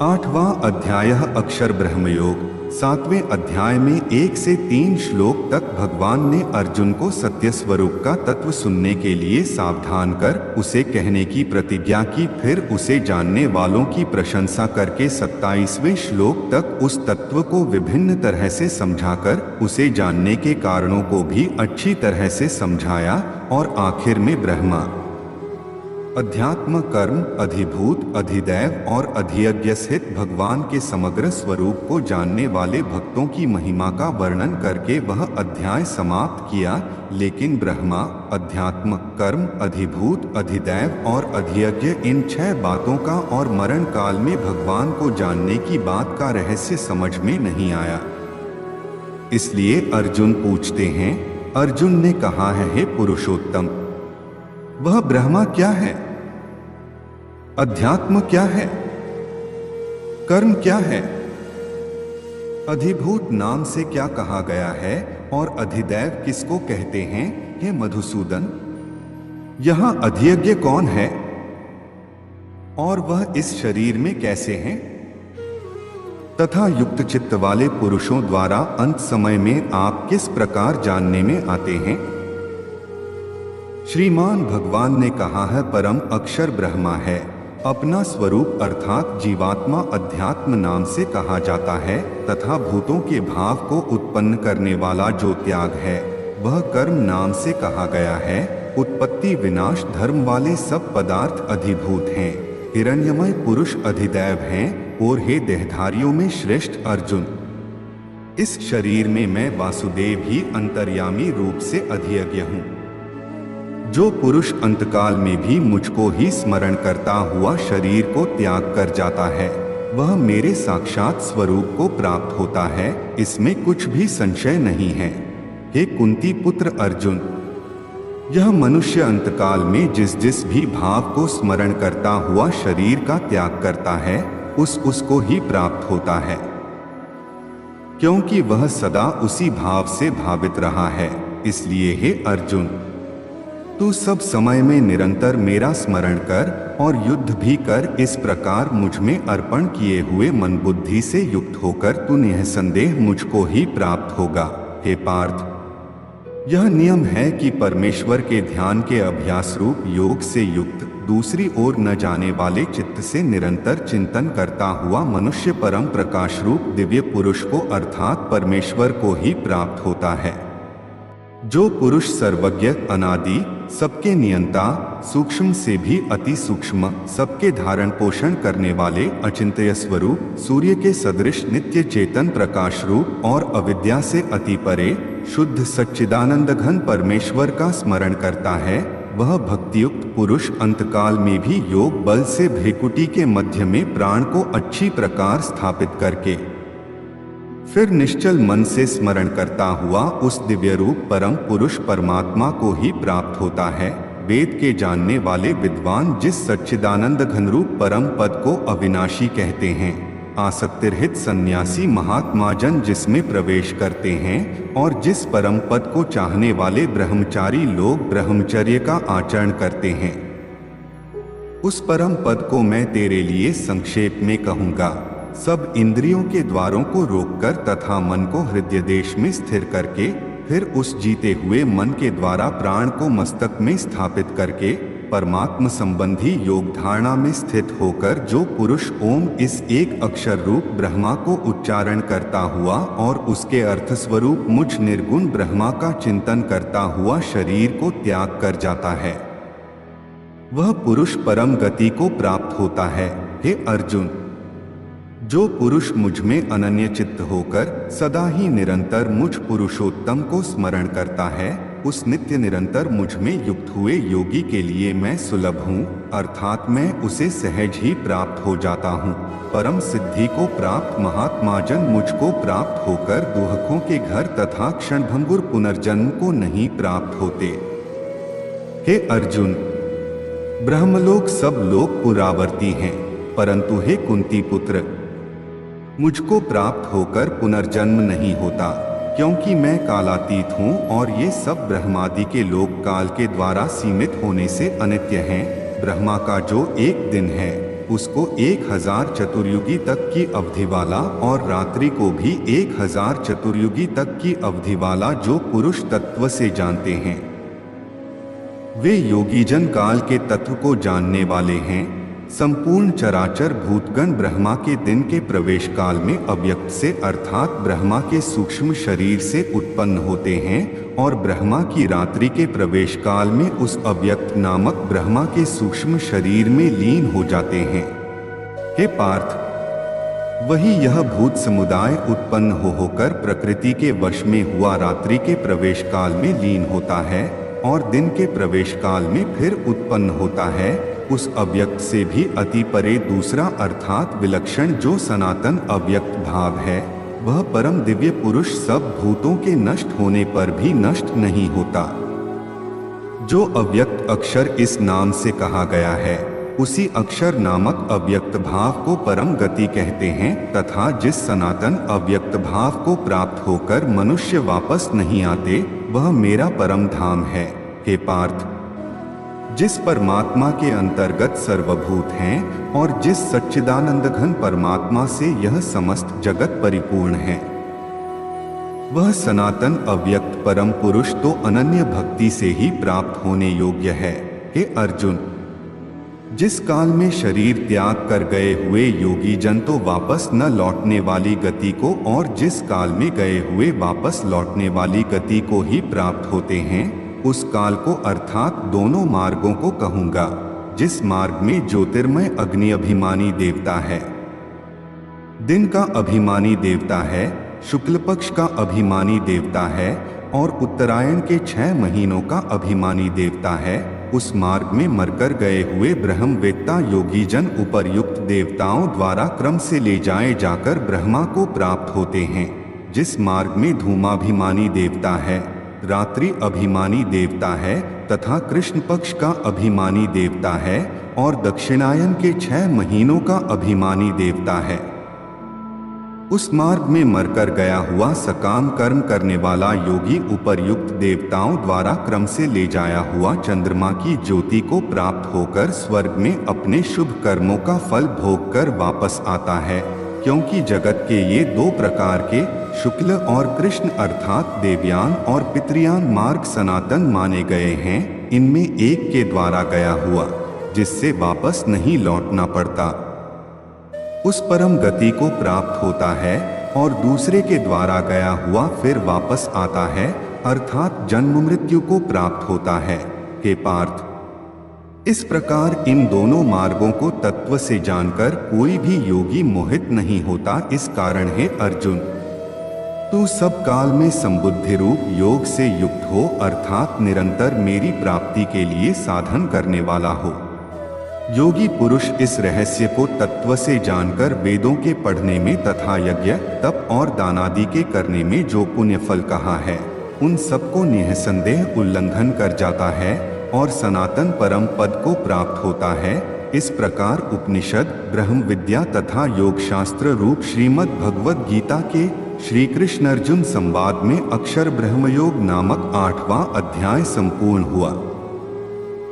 8वां अध्याय अक्षर ब्रह्मयोग। 7वें अध्याय में 1 से 3 श्लोक तक भगवान ने अर्जुन को सत्य स्वरूप का तत्व सुनने के लिए सावधान कर उसे कहने की प्रतिज्ञा की। फिर उसे जानने वालों की प्रशंसा करके 27वें श्लोक तक उस तत्व को विभिन्न तरह से समझाकर उसे जानने के कारणों को भी अच्छी तरह से समझाया और आखिर में ब्रह्मा, अध्यात्म, कर्म, अधिभूत, अधिदैव और अधियज्ञ सहित भगवान के समग्र स्वरूप को जानने वाले भक्तों की महिमा का वर्णन करके वह अध्याय समाप्त किया। लेकिन ब्रह्मा, अध्यात्म, कर्म, अधिभूत, अधिदैव और अधियज्ञ इन 6 बातों का और मरण काल में भगवान को जानने की बात का रहस्य समझ में नहीं आया। इसलिए अर्जुन पूछते हैं, अर्जुन ने कहा है, हे पुरुषोत्तम, वह ब्रह्मा क्या है? अध्यात्म क्या है? कर्म क्या है? अधिभूत नाम से क्या कहा गया है और अधिदैव किसको कहते हैं? हे मधुसूदन, यहां अधियज्ञ कौन है और वह इस शरीर में कैसे हैं? तथा युक्त चित्त वाले पुरुषों द्वारा अंत समय में आप किस प्रकार जानने में आते हैं? श्रीमान भगवान ने कहा है, परम अक्षर ब्रह्मा है। अपना स्वरूप अर्थात जीवात्मा अध्यात्म नाम से कहा जाता है तथा भूतों के भाव को उत्पन्न करने वाला जो त्याग है वह कर्म नाम से कहा गया है। उत्पत्ति विनाश धर्म वाले सब पदार्थ अधिभूत हैं। हिरण्यमय पुरुष अधिदैव हैं। और हे देहधारियों में श्रेष्ठ अर्जुन, इस शरीर में मैं वासुदेव ही अंतर्यामी रूप से अधियज्ञ हूँ। जो पुरुष अंतकाल में भी मुझको ही स्मरण करता हुआ शरीर को त्याग कर जाता है वह मेरे साक्षात स्वरूप को प्राप्त होता है, इसमें कुछ भी संशय नहीं है। हे कुंती पुत्र अर्जुन, यह मनुष्य अंतकाल में जिस जिस भी भाव को स्मरण करता हुआ शरीर का त्याग करता है उसको ही प्राप्त होता है, क्योंकि वह सदा उसी भाव से भावित रहा है। इसलिए हे अर्जुन, तू सब समय में निरंतर मेरा स्मरण कर और युद्ध भी कर। इस प्रकार मुझ में अर्पण किए हुए मन बुद्धि से युक्त होकर तू निःसंदेह मुझको ही प्राप्त होगा। हे पार्थ, यह नियम है कि परमेश्वर के ध्यान के अभ्यास रूप योग से युक्त दूसरी ओर न जाने वाले चित्त से निरंतर चिंतन करता हुआ मनुष्य परम प्रकाश रूप दिव्य पुरुष को अर्थात परमेश्वर को ही प्राप्त होता है। जो पुरुष सर्वज्ञ, अनादि, सबके नियंता, सूक्ष्म से भी अति सूक्ष्म, सबके धारण पोषण करने वाले अचिंत्य स्वरूप, सूर्य के सदृश नित्य चेतन प्रकाश रूप और अविद्या से अति परे शुद्ध सच्चिदानंद घन परमेश्वर का स्मरण करता है, वह भक्तियुक्त पुरुष अंतकाल में भी योग बल से भ्रिकुटी के मध्य में प्राण को अच्छी प्रकार स्थापित करके फिर निश्चल मन से स्मरण करता हुआ उस दिव्य रूप परम पुरुष परमात्मा को ही प्राप्त होता है। वेद के जानने वाले विद्वान जिस सच्चिदानंद घन रूप परम पद को अविनाशी कहते हैं, आसक्तिरहित सन्यासी महात्मा जन जिसमें प्रवेश करते हैं और जिस परम पद को चाहने वाले ब्रह्मचारी लोग ब्रह्मचर्य का आचरण करते हैं, उस परम पद को मैं तेरे लिए संक्षेप में कहूँगा। सब इंद्रियों के द्वारों को रोककर तथा मन को हृदय देश में स्थिर करके फिर उस जीते हुए मन के द्वारा प्राण को मस्तक में स्थापित करके परमात्मा संबंधी योग धारणा में स्थित होकर जो पुरुष ओम इस एक अक्षर रूप ब्रह्मा को उच्चारण करता हुआ और उसके अर्थ स्वरूप मुझ निर्गुण ब्रह्मा का चिंतन करता हुआ शरीर को त्याग कर जाता है, वह पुरुष परम गति को प्राप्त होता है। हे अर्जुन, जो पुरुष मुझ में अनन्य चित्त होकर सदा ही निरंतर मुझ पुरुषोत्तम को स्मरण करता है उस नित्य निरंतर मुझ में युक्त हुए योगी के लिए मैं सुलभ हूँ, अर्थात मैं उसे सहज ही प्राप्त हो जाता हूँ। परम सिद्धि को प्राप्त महात्मा जन मुझको प्राप्त होकर दुहकों के घर तथा क्षणभंगुर पुनर्जन्म को नहीं प्राप्त होते। हे अर्जुन, ब्रह्मलोक सब लोग पुरावर्ती हैं, परंतु हे कुंती पुत्र, मुझको प्राप्त होकर पुनर्जन्म नहीं होता, क्योंकि मैं कालातीत हूँ और ये सब ब्रह्मादि के लोक काल के द्वारा सीमित होने से अनित्य हैं। ब्रह्मा का जो एक दिन है उसको 1000 चतुर्युगी तक की अवधि वाला और रात्रि को भी 1000 चतुर्युगी तक की अवधि वाला जो पुरुष तत्व से जानते हैं। वे योगीजन काल के तत्व को जानने वाले हैं। संपूर्ण चराचर भूतगण ब्रह्मा के दिन के प्रवेश काल में अव्यक्त से अर्थात ब्रह्मा के सूक्ष्म शरीर से उत्पन्न होते हैं और ब्रह्मा की रात्रि के प्रवेश काल में उस अव्यक्त नामक ब्रह्मा के सूक्ष्म शरीर में लीन हो जाते हैं। हे पार्थ, वही यह भूत समुदाय उत्पन्न होकर प्रकृति के वश में हुआ रात्रि के प्रवेश काल में लीन होता है और दिन के प्रवेश काल में फिर उत्पन्न होता है। उस अव्यक्त से भी अति परे दूसरा अर्थात विलक्षण जो सनातन अव्यक्त भाव है, वह परम दिव्य पुरुष सब भूतों के नष्ट होने पर भी नष्ट नहीं होता। जो अव्यक्त अक्षर इस नाम से कहा गया है, उसी अक्षर नामक अव्यक्त भाव को परम गति कहते हैं तथा जिस सनातन अव्यक्त भाव को प्राप्त होकर मनुष्य वापस नहीं आते, वह मेरा परम धाम है। हे पार्थ, जिस परमात्मा के अंतर्गत सर्वभूत हैं और जिस सच्चिदानंद घन परमात्मा से यह समस्त जगत परिपूर्ण है, वह सनातन अव्यक्त परम पुरुष तो अनन्य भक्ति से ही प्राप्त होने योग्य है। हे अर्जुन, जिस काल में शरीर त्याग कर गए हुए योगी जन तो वापस न लौटने वाली गति को और जिस काल में गए हुए वापस लौटने वाली गति को ही प्राप्त होते हैं, उस काल को अर्थात दोनों मार्गों को कहूँगा। जिस मार्ग में ज्योतिर्मय अग्नि अभिमानी देवता है, दिन का अभिमानी देवता है, शुक्ल पक्ष का अभिमानी देवता है और उत्तरायण के 6 महीनों का अभिमानी देवता है, उस मार्ग में मरकर गए हुए ब्रह्मवेत्ता योगी जन उपर्युक्त देवताओं द्वारा क्रम से ले जाए जाकर ब्रह्मा को प्राप्त होते हैं। जिस मार्ग में धूमाभिमानी देवता है, रात्रि अभिमानी देवता है तथा कृष्ण पक्ष का अभिमानी देवता है और दक्षिणायन के 6 महीनों का अभिमानी देवता है, उस मार्ग में मरकर गया हुआ सकाम कर्म करने वाला योगी उपर्युक्त देवताओं द्वारा क्रम से ले जाया हुआ चंद्रमा की ज्योति को प्राप्त होकर स्वर्ग में अपने शुभ कर्मों का फल भोग कर वापस आता है। क्योंकि जगत के ये 2 प्रकार के शुक्ल और कृष्ण अर्थात देवयान और पितृयान मार्ग सनातन माने गए हैं, इनमें एक के द्वारा गया हुआ जिससे वापस नहीं लौटना पड़ता, उस परम गति को प्राप्त होता है और दूसरे के द्वारा गया हुआ फिर वापस आता है अर्थात जन्म मृत्यु को प्राप्त होता है। हे पार्थ, इस प्रकार इन दोनों मार्गों को तत्व से जानकर कोई भी योगी मोहित नहीं होता। इस कारण है अर्जुन, तू सब काल में संबुद्धि रूप योग से युक्त हो अर्थात निरंतर मेरी प्राप्ति के लिए साधन करने वाला हो। योगी पुरुष इस रहस्य को तत्व से जानकर वेदों के पढ़ने में तथा यज्ञ तप और दानादि के करने में जो पुण्य फल कहा है, उन सबको निःसंदेह उल्लंघन कर जाता है और सनातन परम पद को प्राप्त होता है। इस प्रकार उपनिषद, ब्रह्म विद्या तथा योग शास्त्र रूप श्रीमद् भगवद गीता के श्री कृष्ण अर्जुन संवाद में अक्षर ब्रह्मयोग नामक 8वां अध्याय संपूर्ण हुआ।